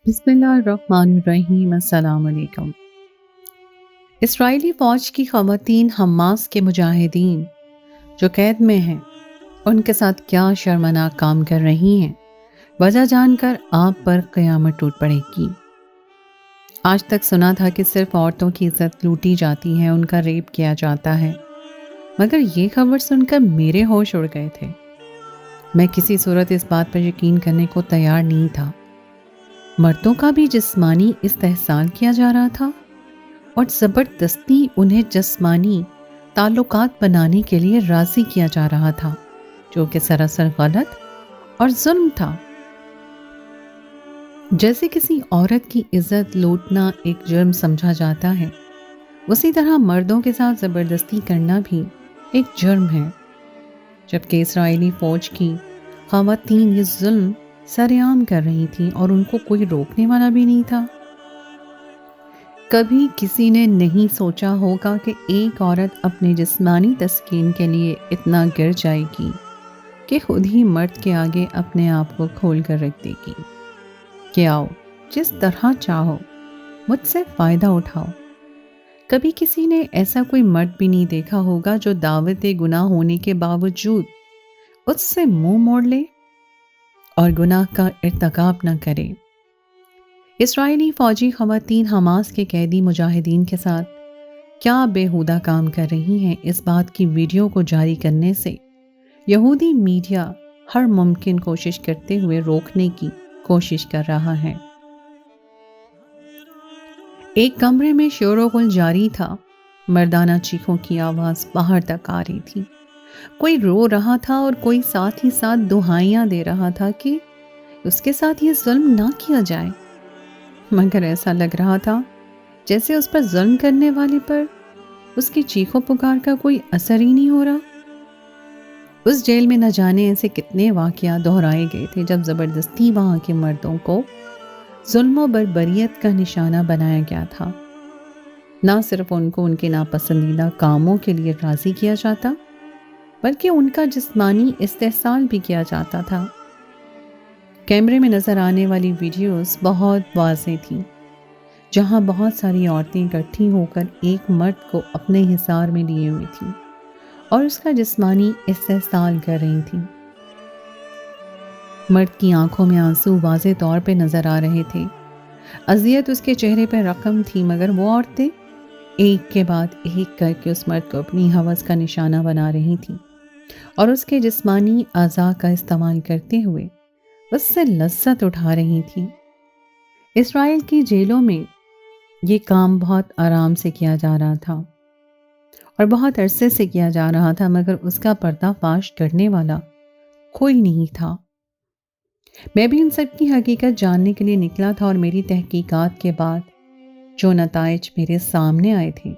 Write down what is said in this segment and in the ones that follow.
بسم اللہ الرحمن الرحیم۔ السلام علیکم۔ اسرائیلی فوج کی خواتین حماس کے مجاہدین جو قید میں ہیں ان کے ساتھ کیا شرمناک کام کر رہی ہیں، وجہ جان کر آپ پر قیامت ٹوٹ پڑے گی۔ آج تک سنا تھا کہ صرف عورتوں کی عزت لوٹی جاتی ہے، ان کا ریپ کیا جاتا ہے، مگر یہ خبر سن کر میرے ہوش اڑ گئے تھے۔ میں کسی صورت اس بات پر یقین کرنے کو تیار نہیں تھا۔ مردوں کا بھی جسمانی استحصال کیا جا رہا تھا اور زبردستی انہیں جسمانی تعلقات بنانے کے لیے راضی کیا جا رہا تھا، جو کہ سراسر غلط اور ظلم تھا۔ جیسے کسی عورت کی عزت لوٹنا ایک جرم سمجھا جاتا ہے، اسی طرح مردوں کے ساتھ زبردستی کرنا بھی ایک جرم ہے، جبکہ اسرائیلی فوج کی خواتین یہ ظلم سرعام کر رہی تھیں اور ان کو کوئی روکنے والا بھی نہیں تھا۔ کبھی کسی نے نہیں سوچا ہوگا کہ ایک عورت اپنے جسمانی تسکین کے لیے اتنا گر جائے گی کہ خود ہی مرد کے آگے اپنے آپ کو کھول کر رکھ دے گی کہ آؤ جس طرح چاہو مجھ سے فائدہ اٹھاؤ۔ کبھی کسی نے ایسا کوئی مرد بھی نہیں دیکھا ہوگا جو دعوت گناہ ہونے کے باوجود اس سے منہ موڑ لے اور گناہ کا ارتکاب نہ کرے۔ اسرائیلی فوجی خواتین حماس کے قیدی مجاہدین کے ساتھ کیا بےہودہ کام کر رہی ہیں، اس بات کی ویڈیو کو جاری کرنے سے یہودی میڈیا ہر ممکن کوشش کرتے ہوئے روکنے کی کوشش کر رہا ہے۔ ایک کمرے میں شور و غل جاری تھا، مردانہ چیخوں کی آواز باہر تک آ رہی تھی، کوئی رو رہا تھا اور کوئی ساتھ ہی ساتھ دہائیاں دے رہا تھا کہ اس کے ساتھ یہ ظلم نہ کیا جائے، مگر ایسا لگ رہا تھا جیسے اس پر ظلم کرنے والے پر اس کی چیخ و پکار کا کوئی اثر ہی نہیں ہو رہا۔ اس جیل میں نہ جانے ایسے کتنے واقعات دہرائے گئے تھے جب زبردستی وہاں کے مردوں کو ظلم و بربریت کا نشانہ بنایا گیا تھا۔ نہ صرف ان کو ان کے ناپسندیدہ کاموں کے لیے راضی کیا جاتا، بلکہ ان کا جسمانی استحصال بھی کیا جاتا تھا۔ کیمرے میں نظر آنے والی ویڈیوز بہت واضح تھیں، جہاں بہت ساری عورتیں اکٹھی ہو کر ایک مرد کو اپنے حصار میں لیے ہوئی تھیں اور اس کا جسمانی استحصال کر رہی تھیں۔ مرد کی آنکھوں میں آنسو واضح طور پہ نظر آ رہے تھے، اذیت اس کے چہرے پہ رقم تھی، مگر وہ عورتیں ایک کے بعد ایک کر کے اس مرد کو اپنی ہوس کا نشانہ بنا رہی تھیں اور اس کے جسمانی اعضاء کا استعمال کرتے ہوئے اس سے لذت اٹھا رہی تھی۔ اسرائیل کی جیلوں میں یہ کام بہت آرام سے کیا جا رہا تھا اور بہت عرصے سے کیا جا رہا تھا، مگر اس کا پردہ فاش کرنے والا کوئی نہیں تھا۔ میں بھی ان سب کی حقیقت جاننے کے لیے نکلا تھا اور میری تحقیقات کے بعد جو نتائج میرے سامنے آئے تھے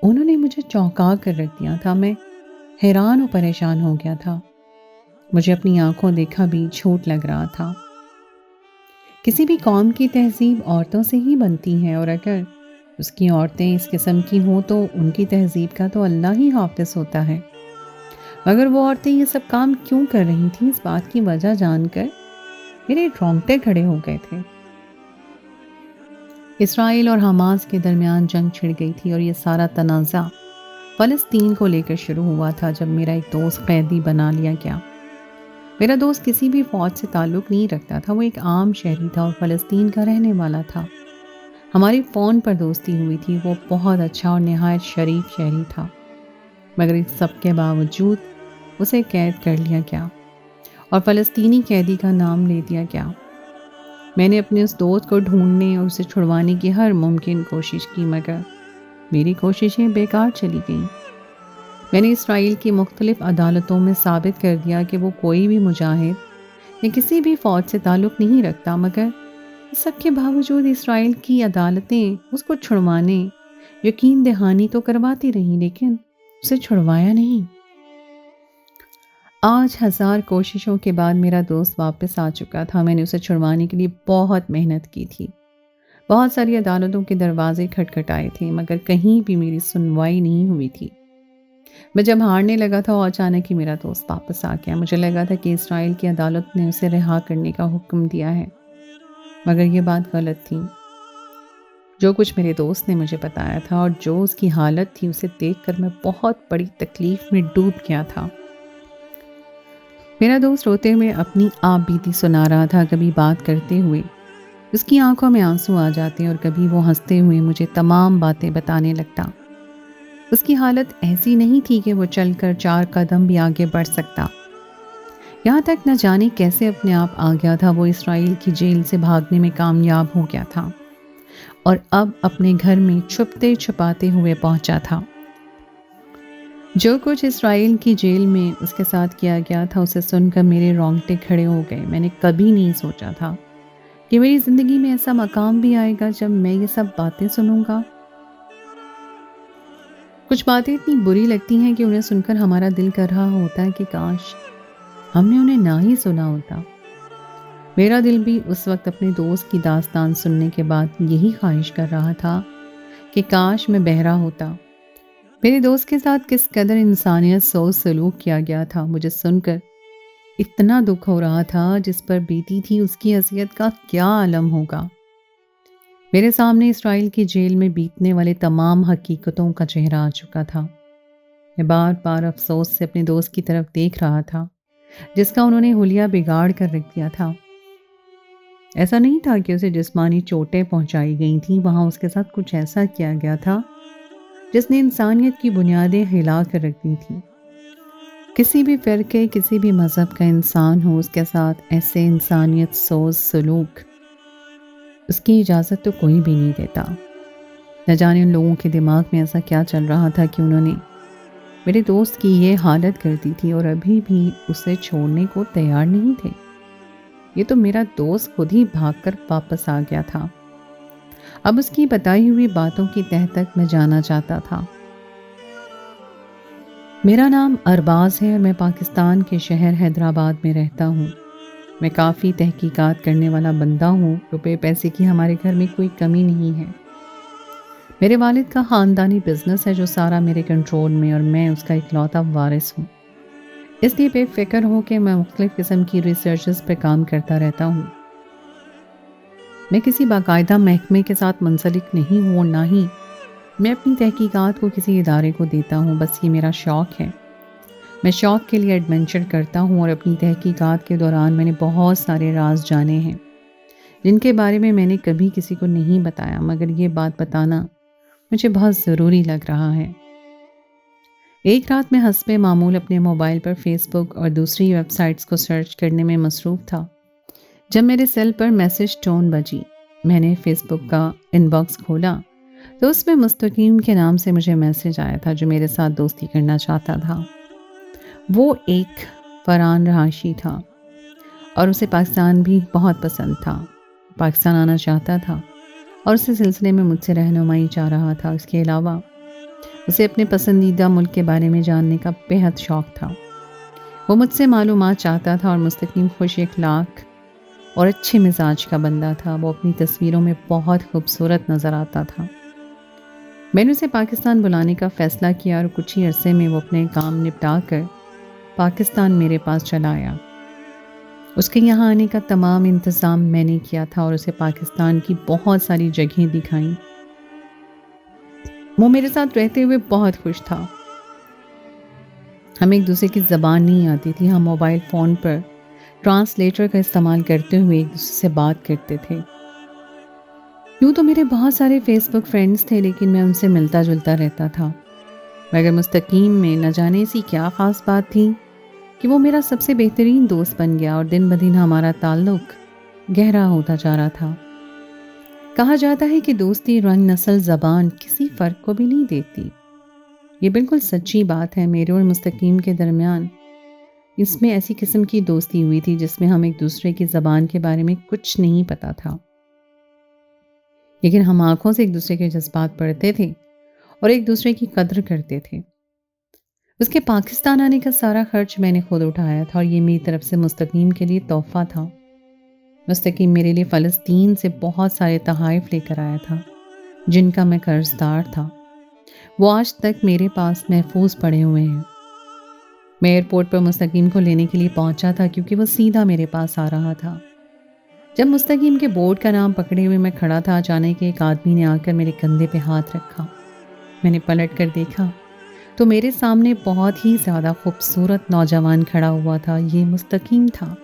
انہوں نے مجھے چونکا کر رکھ دیا تھا۔ میں حیران و پریشان ہو گیا تھا، مجھے اپنی آنکھوں دیکھا بھی جھوٹ لگ رہا تھا۔ کسی بھی قوم کی تہذیب عورتوں سے ہی بنتی ہے، اور اگر اس کی عورتیں اس قسم کی ہوں تو ان کی تہذیب کا تو اللہ ہی حافظ ہوتا ہے۔ مگر وہ عورتیں یہ سب کام کیوں کر رہی تھیں، اس بات کی وجہ جان کر میرے رونگٹے کھڑے ہو گئے تھے۔ اسرائیل اور حماس کے درمیان جنگ چھڑ گئی تھی اور یہ سارا تنازع فلسطین کو لے کر شروع ہوا تھا جب میرا ایک دوست قیدی بنا لیا گیا۔ میرا دوست کسی بھی فوج سے تعلق نہیں رکھتا تھا، وہ ایک عام شہری تھا اور فلسطین کا رہنے والا تھا۔ ہماری فون پر دوستی ہوئی تھی، وہ بہت اچھا اور نہایت شریف شہری تھا، مگر اس سب کے باوجود اسے قید کر لیا گیا اور فلسطینی قیدی کا نام لے دیا گیا۔ میں نے اپنے اس دوست کو ڈھونڈنے اور اسے چھڑوانے کی ہر ممکن کوشش کی، مگر میری کوششیں بیکار چلی گئیں۔ میں نے اسرائیل کی مختلف عدالتوں میں ثابت کر دیا کہ وہ کوئی بھی مجاہد یا کسی بھی فوج سے تعلق نہیں رکھتا، مگر اس سب کے باوجود اسرائیل کی عدالتیں اس کو چھڑوانے یقین دہانی تو کرواتی رہیں، لیکن اسے چھڑوایا نہیں۔ آج 1000 کوششوں کے بعد میرا دوست واپس آ چکا تھا۔ میں نے اسے چھڑوانے کے لیے بہت محنت کی تھی، بہت ساری عدالتوں کے دروازے کھٹکھٹائے تھے، مگر کہیں بھی میری سنوائی نہیں ہوئی تھی۔ میں جب ہارنے لگا تھا اور اچانک ہی میرا دوست واپس آ گیا۔ مجھے لگا تھا کہ اسرائیل کی عدالت نے اسے رہا کرنے کا حکم دیا ہے، مگر یہ بات غلط تھی۔ جو کچھ میرے دوست نے مجھے بتایا تھا اور جو اس کی حالت تھی، اسے دیکھ کر میں بہت بڑی تکلیف میں ڈوب گیا تھا۔ میرا دوست روتے ہوئے اپنی آپ بیتی سنا رہا تھا، کبھی بات کرتے ہوئے اس کی آنکھوں میں آنسو آ جاتے اور کبھی وہ ہنستے ہوئے مجھے تمام باتیں بتانے لگتا۔ اس کی حالت ایسی نہیں تھی کہ وہ چل کر 4 قدم بھی آگے بڑھ سکتا۔ یہاں تک نہ جانے کیسے اپنے آپ آ گیا تھا، وہ اسرائیل کی جیل سے بھاگنے میں کامیاب ہو گیا تھا اور اب اپنے گھر میں چھپتے چھپاتے ہوئے پہنچا تھا۔ جو کچھ اسرائیل کی جیل میں اس کے ساتھ کیا گیا تھا، اسے سن کر میرے رونگٹے کھڑے ہو گئے۔ میں نے کبھی نہیں سوچا تھا کہ میری زندگی میں ایسا مقام بھی آئے گا جب میں یہ سب باتیں سنوں گا۔ کچھ باتیں اتنی بری لگتی ہیں کہ انہیں سن کر ہمارا دل کر رہا ہوتا ہے کہ کاش ہم نے انہیں نہ ہی سنا ہوتا۔ میرا دل بھی اس وقت اپنے دوست کی داستان سننے کے بعد یہی خواہش کر رہا تھا کہ کاش میں بہرا ہوتا۔ میرے دوست کے ساتھ کس قدر انسانیت سوچ سلوک کیا گیا تھا، مجھے سن کر اتنا دکھ ہو رہا تھا۔ جس پر بیتی تھی اس کی اذیت کا کیا عالم ہوگا۔ میرے سامنے اسرائیل کی جیل میں بیتنے والے تمام حقیقتوں کا چہرہ آ چکا تھا۔ میں بار بار افسوس سے اپنے دوست کی طرف دیکھ رہا تھا جس کا انہوں نے حلیہ بگاڑ کر رکھ دیا تھا۔ ایسا نہیں تھا کہ اسے جسمانی چوٹیں پہنچائی گئی تھیں، وہاں اس کے ساتھ کچھ ایسا کیا گیا تھا جس نے انسانیت کی بنیادیں ہلا کر رکھ دی تھیں۔ کسی بھی فرقے، کسی بھی مذہب کا انسان ہو، اس کے ساتھ ایسے انسانیت سوز سلوک اس کی اجازت تو کوئی بھی نہیں دیتا۔ نہ جانے ان لوگوں کے دماغ میں ایسا کیا چل رہا تھا کہ انہوں نے میرے دوست کی یہ حالت کر دی تھی اور ابھی بھی اسے چھوڑنے کو تیار نہیں تھے۔ یہ تو میرا دوست خود ہی بھاگ کر واپس آ گیا تھا۔ اب اس کی بتائی ہوئی باتوں کی تہ تک میں جانا چاہتا تھا۔ میرا نام ارباز ہے اور میں پاکستان کے شہر حیدرآباد میں رہتا ہوں۔ میں کافی تحقیقات کرنے والا بندہ ہوں۔ روپے پیسے کی ہمارے گھر میں کوئی کمی نہیں ہے۔ میرے والد کا خاندانی بزنس ہے جو سارا میرے کنٹرول میں، اور میں اس کا اکلوتا وارث ہوں۔ اس لیے بے فکر ہو کہ میں مختلف قسم کی ریسرچز پہ کام کرتا رہتا ہوں۔ میں کسی باقاعدہ محکمے کے ساتھ منسلک نہیں ہوں اور نہ ہی میں اپنی تحقیقات کو کسی ادارے کو دیتا ہوں، بس یہ میرا شوق ہے۔ میں شوق کے لیے ایڈونچر کرتا ہوں اور اپنی تحقیقات کے دوران میں نے بہت سارے راز جانے ہیں جن کے بارے میں نے کبھی کسی کو نہیں بتایا، مگر یہ بات بتانا مجھے بہت ضروری لگ رہا ہے۔ ایک رات میں حسب معمول اپنے موبائل پر فیس بک اور دوسری ویب سائٹس کو سرچ کرنے میں مصروف تھا جب میرے سیل پر میسج ٹون بجی۔ میں نے فیس بک کا ان باکس کھولا تو اس میں مستقیم کے نام سے مجھے میسج آیا تھا جو میرے ساتھ دوستی کرنا چاہتا تھا۔ وہ ایک فران رہائشی تھا اور اسے پاکستان بھی بہت پسند تھا۔ پاکستان آنا چاہتا تھا اور اس سلسلے میں مجھ سے رہنمائی چاہ رہا تھا۔ اس کے علاوہ اسے اپنے پسندیدہ ملک کے بارے میں جاننے کا بہت شوق تھا۔ وہ مجھ سے معلومات چاہتا تھا اور مستقیم خوش اخلاق اور اچھے مزاج کا بندہ تھا۔ وہ اپنی تصویروں میں بہت خوبصورت نظر آتا تھا۔ میں نے اسے پاکستان بلانے کا فیصلہ کیا اور کچھ ہی عرصے میں وہ اپنے کام نپٹا کر پاکستان میرے پاس چلا آیا۔ اس کے یہاں آنے کا تمام انتظام میں نے کیا تھا اور اسے پاکستان کی بہت ساری جگہیں دکھائیں۔ وہ میرے ساتھ رہتے ہوئے بہت خوش تھا۔ ہمیں ایک دوسرے کی زبان نہیں آتی تھی، ہم موبائل فون پر ٹرانسلیٹر کا استعمال کرتے ہوئے ایک دوسرے سے بات کرتے تھے۔ یوں تو میرے بہت سارے فیس بک فرینڈز تھے، لیکن میں ان سے ملتا جلتا رہتا تھا، مگر مستقیم میں نہ جانے ایسی کیا خاص بات تھی کہ وہ میرا سب سے بہترین دوست بن گیا اور دن بدن ہمارا تعلق گہرا ہوتا جا رہا تھا۔ کہا جاتا ہے کہ دوستی رنگ، نسل، زبان کسی فرق کو بھی نہیں دیتی۔ یہ بالکل سچی بات ہے۔ میرے اور مستقیم کے درمیان اس میں ایسی قسم کی دوستی ہوئی تھی جس میں ہم ایک دوسرے کی زبان کے بارے میں کچھ نہیں پتا تھا، لیکن ہم آنکھوں سے ایک دوسرے کے جذبات پڑھتے تھے اور ایک دوسرے کی قدر کرتے تھے۔ اس کے پاکستان آنے کا سارا خرچ میں نے خود اٹھایا تھا اور یہ میری طرف سے مستقیم کے لیے تحفہ تھا۔ مستقیم میرے لیے فلسطین سے بہت سارے تحائف لے کر آیا تھا جن کا میں قرض دار تھا۔ وہ آج تک میرے پاس محفوظ پڑے ہوئے ہیں۔ میں ایئرپورٹ پر مستقیم کو لینے کے لیے پہنچا تھا کیونکہ وہ سیدھا میرے پاس آ رہا تھا۔ جب مستقیم کے بورڈ کا نام پکڑے ہوئے میں کھڑا تھا، اچانک ایک آدمی نے آ کر میرے کندھے پہ ہاتھ رکھا۔ میں نے پلٹ کر دیکھا تو میرے سامنے بہت ہی زیادہ خوبصورت نوجوان کھڑا ہوا تھا۔ یہ مستقیم تھا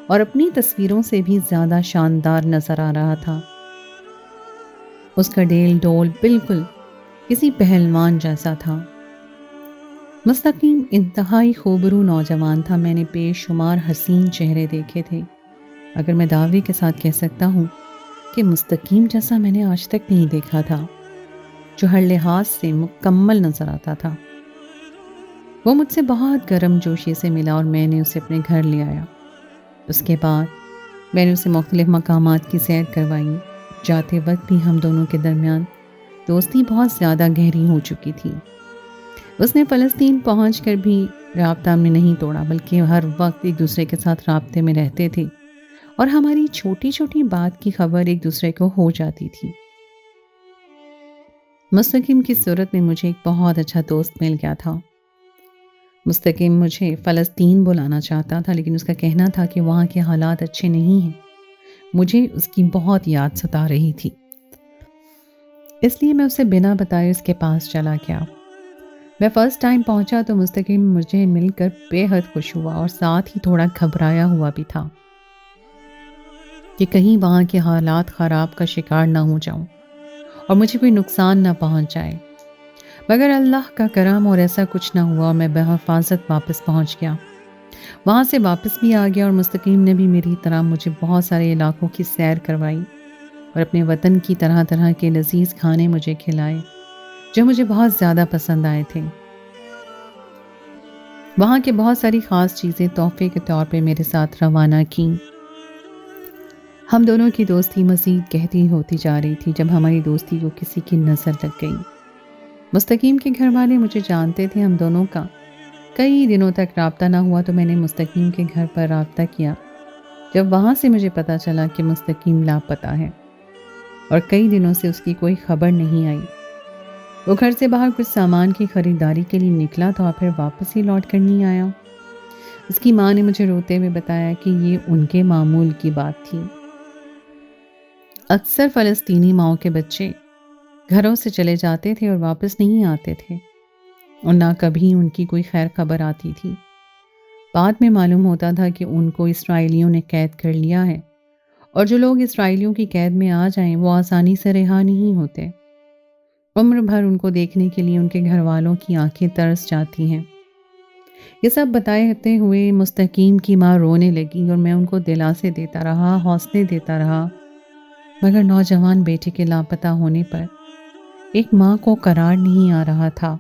اور اپنی تصویروں سے بھی زیادہ شاندار نظر آ رہا تھا۔ اس کا ڈیل ڈول بالکل کسی پہلوان جیسا تھا۔ مستقیم انتہائی خوبرو نوجوان تھا۔ میں نے بے شمار حسین چہرے دیکھے تھے، اگر میں دعوے کے ساتھ کہہ سکتا ہوں کہ مستقیم جیسا میں نے آج تک نہیں دیکھا تھا، جو ہر لحاظ سے مکمل نظر آتا تھا۔ وہ مجھ سے بہت گرم جوشی سے ملا اور میں نے اسے اپنے گھر لے آیا۔ اس کے بعد میں نے اسے مختلف مقامات کی سیر کروائی۔ جاتے وقت بھی ہم دونوں کے درمیان دوستی بہت زیادہ گہری ہو چکی تھی۔ اس نے فلسطین پہنچ کر بھی رابطہ میں نہیں توڑا، بلکہ ہر وقت ایک دوسرے کے ساتھ رابطے میں رہتے تھے اور ہماری چھوٹی چھوٹی بات کی خبر ایک دوسرے کو ہو جاتی تھی۔ مستقیم کی صورت میں مجھے ایک بہت اچھا دوست مل گیا تھا۔ مستقیم مجھے فلسطین بلانا چاہتا تھا، لیکن اس کا کہنا تھا کہ وہاں کے حالات اچھے نہیں ہیں۔ مجھے اس کی بہت یاد ستا رہی تھی، اس لیے میں اسے بنا بتائے اس کے پاس چلا گیا۔ میں فرسٹ ٹائم پہنچا تو مستقیم مجھے مل کر بے حد خوش ہوا اور ساتھ ہی تھوڑا گھبرایا ہوا بھی تھا کہ کہیں وہاں کے حالات خراب کا شکار نہ ہو جاؤں اور مجھے کوئی نقصان نہ پہنچ جائے۔ مگر اللہ کا کرم اور ایسا کچھ نہ ہوا، میں بحفاظت واپس پہنچ گیا۔ وہاں سے واپس بھی آ گیا اور مستقیم نے بھی میری طرح مجھے بہت سارے علاقوں کی سیر کروائی اور اپنے وطن کی طرح طرح کے لذیذ کھانے مجھے کھلائے جو مجھے بہت زیادہ پسند آئے تھے۔ وہاں کے بہت ساری خاص چیزیں تحفے کے طور پہ میرے ساتھ روانہ کیں۔ ہم دونوں کی دوستی مزید گہری ہوتی جا رہی تھی جب ہماری دوستی کو کسی کی نظر لگ گئی۔ مستقیم کے گھر والے مجھے جانتے تھے، ہم دونوں کا کئی دنوں تک رابطہ نہ ہوا تو میں نے مستقیم کے گھر پر رابطہ کیا۔ جب وہاں سے مجھے پتہ چلا کہ مستقیم لاپتہ ہے اور کئی دنوں سے اس کی کوئی خبر نہیں آئی، وہ گھر سے باہر کچھ سامان کی خریداری کے لیے نکلا تھا اور پھر واپس ہی لوٹ کر نہیں آیا۔ اس کی ماں نے مجھے روتے ہوئے بتایا کہ یہ ان کے معمول کی بات تھی۔ اکثر فلسطینی ماؤں کے بچے گھروں سے چلے جاتے تھے اور واپس نہیں آتے تھے اور نہ کبھی ان کی کوئی خیر خبر آتی تھی۔ بعد میں معلوم ہوتا تھا کہ ان کو اسرائیلیوں نے قید کر لیا ہے اور جو لوگ اسرائیلیوں کی قید میں آ جائیں وہ آسانی سے رہا نہیں ہوتے۔ عمر بھر ان کو دیکھنے کے لیے ان کے گھر والوں کی آنکھیں ترس جاتی ہیں۔ یہ سب بتاتے ہوئے مستقیم کی ماں رونے لگی اور میں ان کو دلاسے دیتا رہا، حوصلے دیتا رہا، مگر نوجوان بیٹے کے لاپتہ ہونے پر ایک ماں کو قرار نہیں آ رہا تھا۔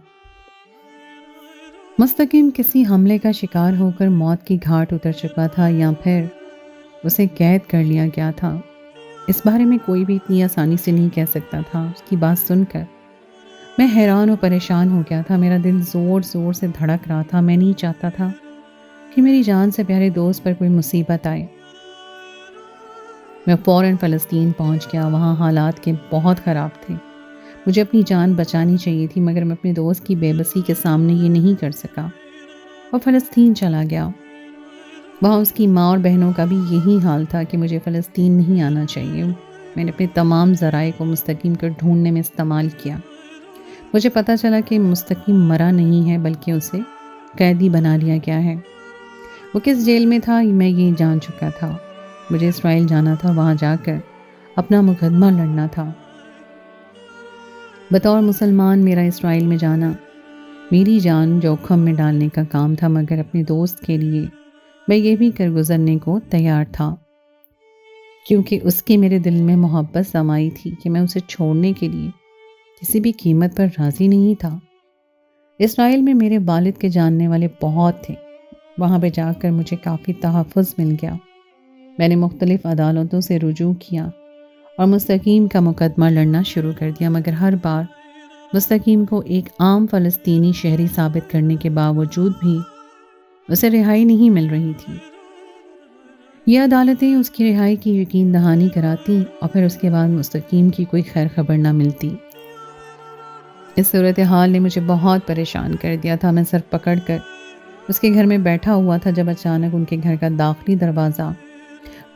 مستقیم کسی حملے کا شکار ہو کر موت کی گھاٹ اتر چکا تھا یا پھر اسے قید کر لیا گیا تھا، اس بارے میں کوئی بھی اتنی آسانی سے نہیں کہہ سکتا تھا۔ اس کی بات سن کر میں حیران و پریشان ہو گیا تھا۔ میرا دل زور زور سے دھڑک رہا تھا۔ میں نہیں چاہتا تھا کہ میری جان سے پیارے دوست پر کوئی مصیبت آئے۔ میں فوراً فلسطین پہنچ گیا۔ وہاں حالات کے بہت خراب تھے۔ مجھے اپنی جان بچانی چاہیے تھی، مگر میں اپنے دوست کی بے بسی کے سامنے یہ نہیں کر سکا اور فلسطین چلا گیا۔ وہاں اس کی ماں اور بہنوں کا بھی یہی حال تھا کہ مجھے فلسطین نہیں آنا چاہیے۔ میں نے اپنے تمام ذرائع کو مستقیم کو ڈھونڈنے میں استعمال کیا۔ مجھے پتہ چلا کہ مستقیم مرا نہیں ہے بلکہ اسے قیدی بنا لیا گیا ہے۔ وہ کس جیل میں تھا میں یہ جان چکا تھا۔ مجھے اسرائیل جانا تھا، وہاں جا کر اپنا مقدمہ لڑنا تھا۔ بطور مسلمان میرا اسرائیل میں جانا میری جان جوخم میں ڈالنے کا کام تھا، مگر اپنے دوست کے لیے میں یہ بھی کر گزرنے کو تیار تھا، کیونکہ اس کی میرے دل میں محبت سمائی تھی کہ میں اسے چھوڑنے کے لیے کسی بھی قیمت پر راضی نہیں تھا۔ اسرائیل میں میرے والد کے جاننے والے بہت تھے۔ وہاں پہ جا کر مجھے کافی تحفظ مل گیا۔ میں نے مختلف عدالتوں سے رجوع کیا اور مستقیم کا مقدمہ لڑنا شروع کر دیا، مگر ہر بار مستقیم کو ایک عام فلسطینی شہری ثابت کرنے کے باوجود بھی اسے رہائی نہیں مل رہی تھی۔ یہ عدالتیں اس کی رہائی کی یقین دہانی کراتی اور پھر اس کے بعد مستقیم کی کوئی خیر خبر نہ ملتی۔ اس صورتحال نے مجھے بہت پریشان کر دیا تھا۔ میں سر پکڑ کر اس کے گھر میں بیٹھا ہوا تھا جب اچانک ان کے گھر کا داخلی دروازہ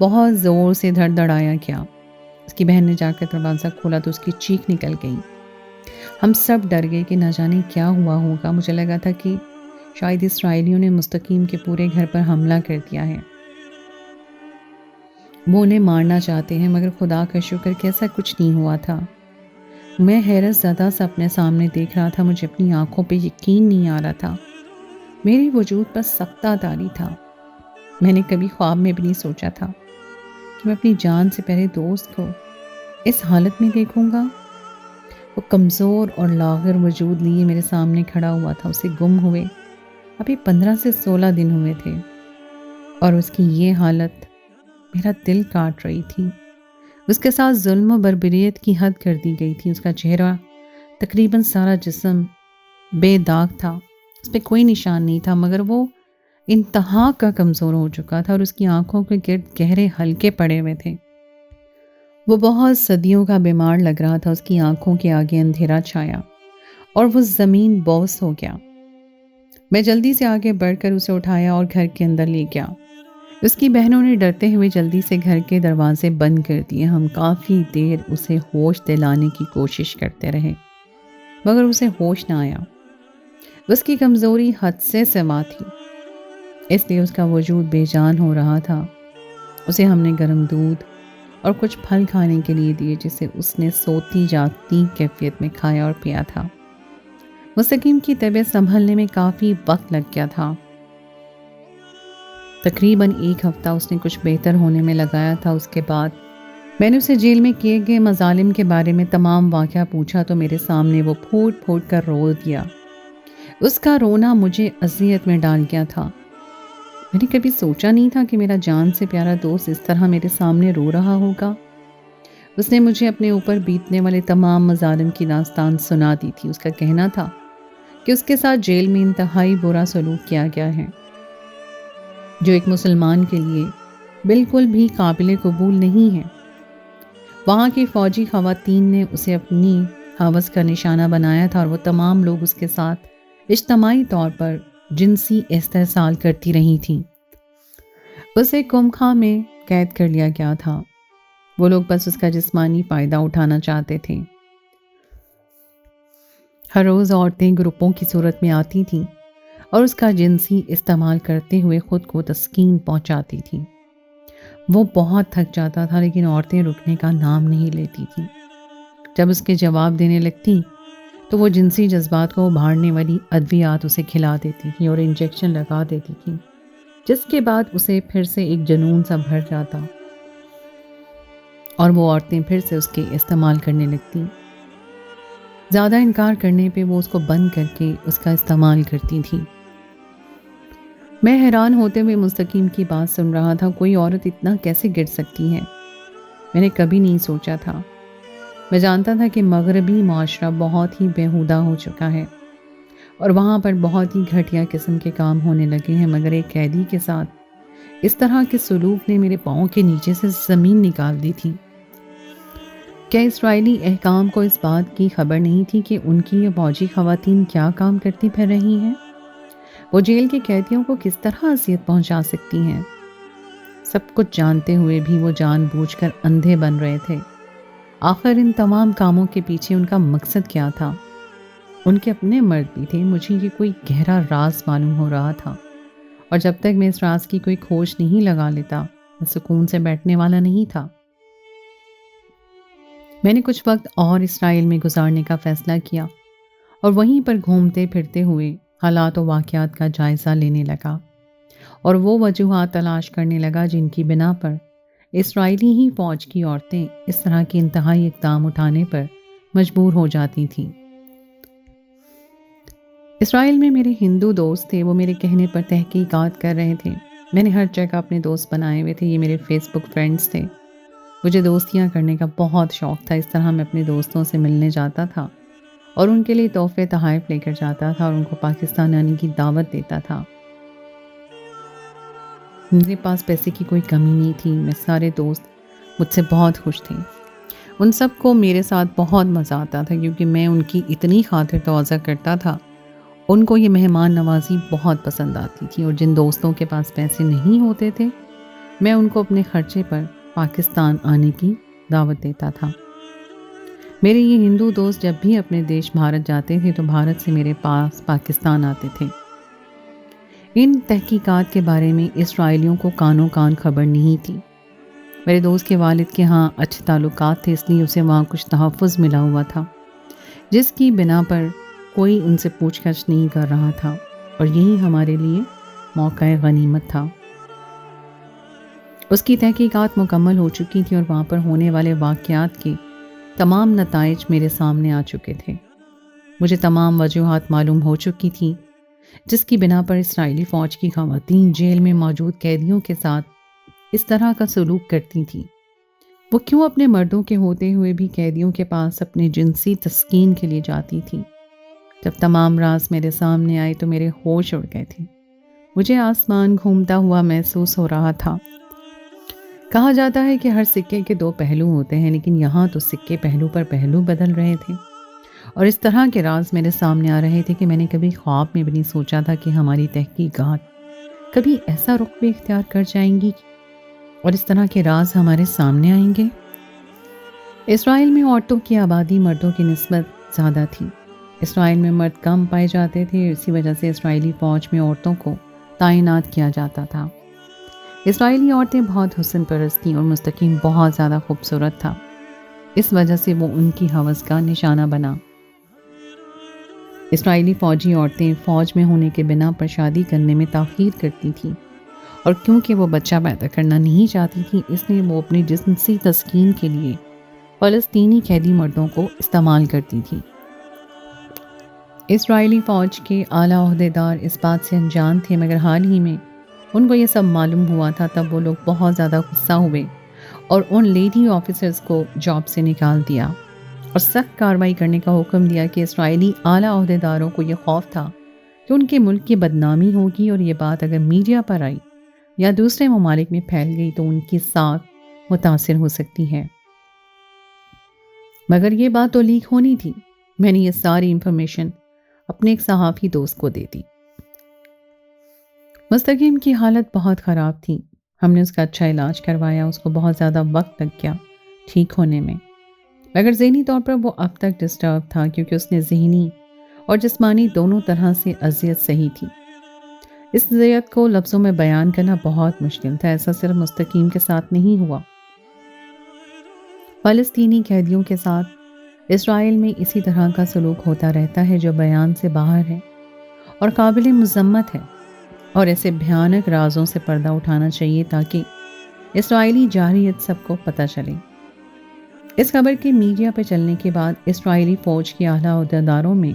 بہت زور سے دھڑ دھڑایا کیا۔ اس کی بہن نے جا کر دروازہ کھولا تو اس کی چیخ نکل گئی۔ ہم سب ڈر گئے کہ نہ جانے کیا ہوا ہوگا۔ مجھے لگا تھا کہ شاید اسرائیلیوں نے مستقیم کے پورے گھر پر حملہ کر دیا ہے، وہ انہیں مارنا چاہتے ہیں، مگر خدا کا شکر کہ ایسا کچھ نہیں ہوا تھا۔ میں حیرت زدہ سے اپنے سامنے دیکھ رہا تھا، مجھے اپنی آنکھوں پہ یقین نہیں آ رہا تھا۔ میری وجود پر سکتہ طاری تھا۔ میں نے کبھی خواب میں بھی نہیں سوچا تھا کہ میں اپنی جان سے پیارے دوست کو اس حالت میں دیکھوں گا۔ وہ کمزور اور لاغر وجود لیے میرے سامنے کھڑا ہوا تھا۔ اسے گم ہوئے ابھی 15 سے 16 دن ہوئے تھے اور اس کی یہ حالت میرا دل کاٹ رہی تھی۔ اس کے ساتھ ظلم و بربریت کی حد کر دی گئی تھی۔ اس کا چہرہ، تقریباً سارا جسم بے داغ تھا، اس پہ کوئی نشان نہیں تھا، مگر وہ انتہا کا کمزور ہو چکا تھا اور اس کی آنکھوں کے گرد گہرے حلقے پڑے ہوئے تھے۔ وہ بہت صدیوں کا بیمار لگ رہا تھا۔ اس کی آنکھوں کے آگے اندھیرا چھایا اور وہ زمین بوس ہو گیا۔ میں جلدی سے آگے بڑھ کر اسے اٹھایا اور گھر کے اندر لے گیا۔ اس کی بہنوں نے ڈرتے ہوئے جلدی سے گھر کے دروازے بند کر دیے۔ ہم کافی دیر اسے ہوش دلانے کی کوشش کرتے رہے، مگر اسے ہوش نہ آیا۔ اس کی کمزوری حد سے سوا تھی، اس لیے اس کا وجود بے جان ہو رہا تھا۔ اسے ہم نے گرم دودھ اور کچھ پھل کھانے کے لیے دیے، جسے اس نے سوتی جاگتی کیفیت میں کھایا اور پیا تھا۔ مستقیم کی طبیعت سنبھلنے میں کافی وقت لگ گیا تھا۔ تقریباً 1 ہفتہ اس نے کچھ بہتر ہونے میں لگایا تھا۔ اس کے بعد میں نے اسے جیل میں کیے گئے مظالم کے بارے میں تمام واقعہ پوچھا تو میرے سامنے وہ پھوٹ پھوٹ کر رو دیا۔ اس کا رونا مجھے اذیت میں ڈال گیا تھا۔ میں نے کبھی سوچا نہیں تھا کہ میرا جان سے پیارا دوست اس طرح میرے سامنے رو رہا ہوگا۔ اس نے مجھے اپنے اوپر بیتنے والے تمام مظالم کی داستان سنا دی تھی۔ اس کا کہنا تھا کہ اس کے ساتھ جیل میں انتہائی برا سلوک کیا گیا ہے، جو ایک مسلمان کے لیے بالکل بھی قابل قبول نہیں ہے۔ وہاں کی فوجی خواتین نے اسے اپنی ہوس کا نشانہ بنایا تھا اور وہ تمام لوگ اس کے ساتھ اجتماعی طور پر جنسی استحصال کرتی رہی تھیں۔ اسے قمخانہ میں قید کر لیا گیا تھا۔ وہ لوگ بس اس کا جسمانی فائدہ اٹھانا چاہتے تھے۔ ہر روز عورتیں گروپوں کی صورت میں آتی تھیں اور اس کا جنسی استعمال کرتے ہوئے خود کو تسکین پہنچاتی تھیں۔ وہ بہت تھک جاتا تھا، لیکن عورتیں رکنے کا نام نہیں لیتی تھیں۔ جب اس کے جواب دینے لگتی تو وہ جنسی جذبات کو ابھارنے والی ادویات اسے کھلا دیتی تھیں اور انجیکشن لگا دیتی تھیں، جس کے بعد اسے پھر سے ایک جنون سا بھر جاتا اور وہ عورتیں پھر سے اس کے استعمال کرنے لگتی۔ زیادہ انکار کرنے پہ وہ اس کو بند کر کے اس کا استعمال کرتی تھیں۔ میں حیران ہوتے ہوئے مستقیم کی بات سن رہا تھا۔ کوئی عورت اتنا کیسے گر سکتی ہے؟ میں نے کبھی نہیں سوچا تھا۔ میں جانتا تھا کہ مغربی معاشرہ بہت ہی بیہودہ ہو چکا ہے اور وہاں پر بہت ہی گھٹیا قسم کے کام ہونے لگے ہیں، مگر ایک قیدی کے ساتھ اس طرح کے سلوک نے میرے پاؤں کے نیچے سے زمین نکال دی تھی۔ کیا اسرائیلی حکام کو اس بات کی خبر نہیں تھی کہ ان کی یہ فوجی خواتین کیا کام کرتی پھر رہی ہیں؟ وہ جیل کے قیدیوں کو کس طرح اذیت پہنچا سکتی ہیں؟ سب کچھ جانتے ہوئے بھی وہ جان بوجھ کر اندھے بن رہے تھے۔ آخر ان تمام کاموں کے پیچھے ان کا مقصد کیا تھا؟ ان کے اپنے مرد بھی تھے۔ مجھے یہ کوئی گہرا راز معلوم ہو رہا تھا، اور جب تک میں اس راز کی کوئی کھوج نہیں لگا لیتا، میں سکون سے بیٹھنے والا نہیں تھا۔ میں نے کچھ وقت اور اسرائیل میں گزارنے کا فیصلہ کیا اور وہیں پر گھومتے پھرتے ہوئے حالات و واقعات کا جائزہ لینے لگا اور وہ وجوہات تلاش کرنے لگا جن کی بنا پر اسرائیلی ہی فوج کی عورتیں اس طرح کے انتہائی اقدام اٹھانے پر مجبور ہو جاتی تھیں۔ اسرائیل میں میرے ہندو دوست تھے، وہ میرے کہنے پر تحقیقات کر رہے تھے۔ میں نے ہر جگہ اپنے دوست بنائے ہوئے تھے، یہ میرے فیس بک فرینڈز تھے۔ مجھے دوستیاں کرنے کا بہت شوق تھا۔ اس طرح میں اپنے دوستوں سے ملنے جاتا تھا اور ان کے لیے تحفے تحائف لے کر جاتا تھا اور ان کو پاکستان آنے کی دعوت دیتا تھا۔ میرے پاس پیسے کی کوئی کمی نہیں تھی۔ میں سارے دوست مجھ سے بہت خوش تھے۔ ان سب کو میرے ساتھ بہت مزہ آتا تھا کیونکہ میں ان کی اتنی خاطر تواضع کرتا تھا۔ ان کو یہ مہمان نوازی بہت پسند آتی تھی، اور جن دوستوں کے پاس پیسے نہیں ہوتے تھے میں ان کو اپنے خرچے پر پاکستان آنے کی دعوت دیتا تھا۔ میرے یہ ہندو دوست جب بھی اپنے دیش بھارت جاتے تھے تو بھارت سے میرے پاس پاکستان آتے تھے۔ ان تحقیقات کے بارے میں اسرائیلیوں کو کانوں کان خبر نہیں تھی۔ میرے دوست کے والد کے ہاں اچھے تعلقات تھے، اس لیے اسے وہاں کچھ تحفظ ملا ہوا تھا، جس کی بنا پر کوئی ان سے پوچھ گچھ نہیں کر رہا تھا، اور یہی ہمارے لیے موقع غنیمت تھا۔ اس کی تحقیقات مکمل ہو چکی تھی اور وہاں پر ہونے والے واقعات کے تمام نتائج میرے سامنے آ چکے تھے۔ مجھے تمام وجوہات معلوم ہو چکی تھیں جس کی بنا پر اسرائیلی فوج کی خواتین جیل میں موجود قیدیوں کے ساتھ اس طرح کا سلوک کرتی تھیں۔ وہ کیوں اپنے مردوں کے ہوتے ہوئے بھی قیدیوں کے پاس اپنے جنسی تسکین کے لیے جاتی تھیں؟ جب تمام راز میرے سامنے آئے تو میرے ہوش اڑ گئے تھے۔ مجھے آسمان گھومتا ہوا محسوس ہو رہا تھا۔ کہا جاتا ہے کہ ہر سکے کے دو پہلو ہوتے ہیں، لیکن یہاں تو سکے پہلو پر پہلو بدل رہے تھے، اور اس طرح کے راز میرے سامنے آ رہے تھے کہ میں نے کبھی خواب میں بھی نہیں سوچا تھا کہ ہماری تحقیقات کبھی ایسا رخ بھی اختیار کر جائیں گی اور اس طرح کے راز ہمارے سامنے آئیں گے۔ اسرائیل میں عورتوں کی آبادی مردوں کی نسبت زیادہ تھی۔ اسرائیل میں مرد کم پائے جاتے تھے، اسی وجہ سے اسرائیلی فوج میں عورتوں کو تعینات کیا جاتا تھا۔ اسرائیلی عورتیں بہت حسن پرست تھیں اور مستقیم بہت زیادہ خوبصورت تھا، اس وجہ سے وہ ان کی ہوس کا نشانہ بنا۔ اسرائیلی فوجی عورتیں فوج میں ہونے کے بنا پر شادی کرنے میں تاخیر کرتی تھیں، اور کیونکہ وہ بچہ پیدا کرنا نہیں چاہتی تھیں، اس لیے وہ اپنی جنسی تسکین کے لیے فلسطینی قیدی مردوں کو استعمال کرتی تھیں۔ اسرائیلی فوج کے اعلیٰ عہدیدار اس بات سے انجان تھے، مگر حال ہی میں ان کو یہ سب معلوم ہوا تھا، تب وہ لوگ بہت زیادہ غصہ ہوئے اور ان لیڈی آفیسرز کو جاب سے نکال دیا اور سخت کارروائی کرنے کا حکم دیا کہ اسرائیلی اعلیٰ عہدیداروں کو یہ خوف تھا کہ ان کے ملک کی بدنامی ہوگی، اور یہ بات اگر میڈیا پر آئی یا دوسرے ممالک میں پھیل گئی تو ان کی ساکھ متاثر ہو سکتی ہے۔ مگر یہ بات تو لیک ہونی تھی۔ میں نے یہ ساری انفارمیشن اپنے ایک صحافی دوست کو دے دی۔ مستقیم کی حالت بہت خراب تھی۔ ہم نے اس کا اچھا علاج کروایا، اس کو بہت زیادہ وقت لگ گیا ٹھیک ہونے میں، مگر ذہنی طور پر وہ اب تک ڈسٹرب تھا، کیونکہ اس نے ذہنی اور جسمانی دونوں طرح سے اذیت سہی تھی۔ اس اذیت کو لفظوں میں بیان کرنا بہت مشکل تھا۔ ایسا صرف مستقیم کے ساتھ نہیں ہوا، فلسطینی قیدیوں کے ساتھ اسرائیل میں اسی طرح کا سلوک ہوتا رہتا ہے جو بیان سے باہر ہے اور قابل مذمت ہے، اور ایسے بھیانک رازوں سے پردہ اٹھانا چاہیے تاکہ اسرائیلی جارحیت سب کو پتہ چلے۔ اس خبر کے میڈیا پہ چلنے کے بعد اسرائیلی فوج کے اعلیٰ عہدیداروں میں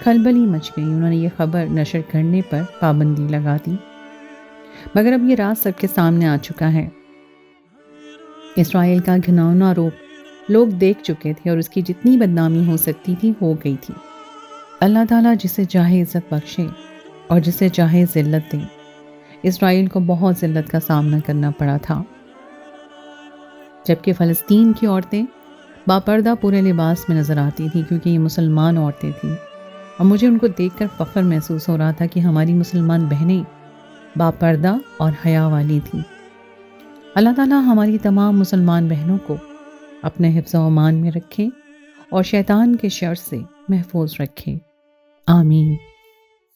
کھلبلی مچ گئی۔ انہوں نے یہ خبر نشر کرنے پر پابندی لگا دی، مگر اب یہ راز سب کے سامنے آ چکا ہے۔ اسرائیل کا گھناؤنا روپ لوگ دیکھ چکے تھے، اور اس کی جتنی بدنامی ہو سکتی تھی ہو گئی تھی۔ اللہ تعالیٰ جسے چاہے عزت بخشے اور جسے چاہے ذلت دے۔ اسرائیل کو بہت ذلت کا سامنا کرنا پڑا تھا، جبکہ فلسطین کی عورتیں باپردہ پورے لباس میں نظر آتی تھیں، کیونکہ یہ مسلمان عورتیں تھیں، اور مجھے ان کو دیکھ کر فخر محسوس ہو رہا تھا کہ ہماری مسلمان بہنیں باپردہ اور حیا والی تھیں۔ اللہ تعالیٰ ہماری تمام مسلمان بہنوں کو اپنے حفظ و امان میں رکھے اور شیطان کے شر سے محفوظ رکھے، آمین۔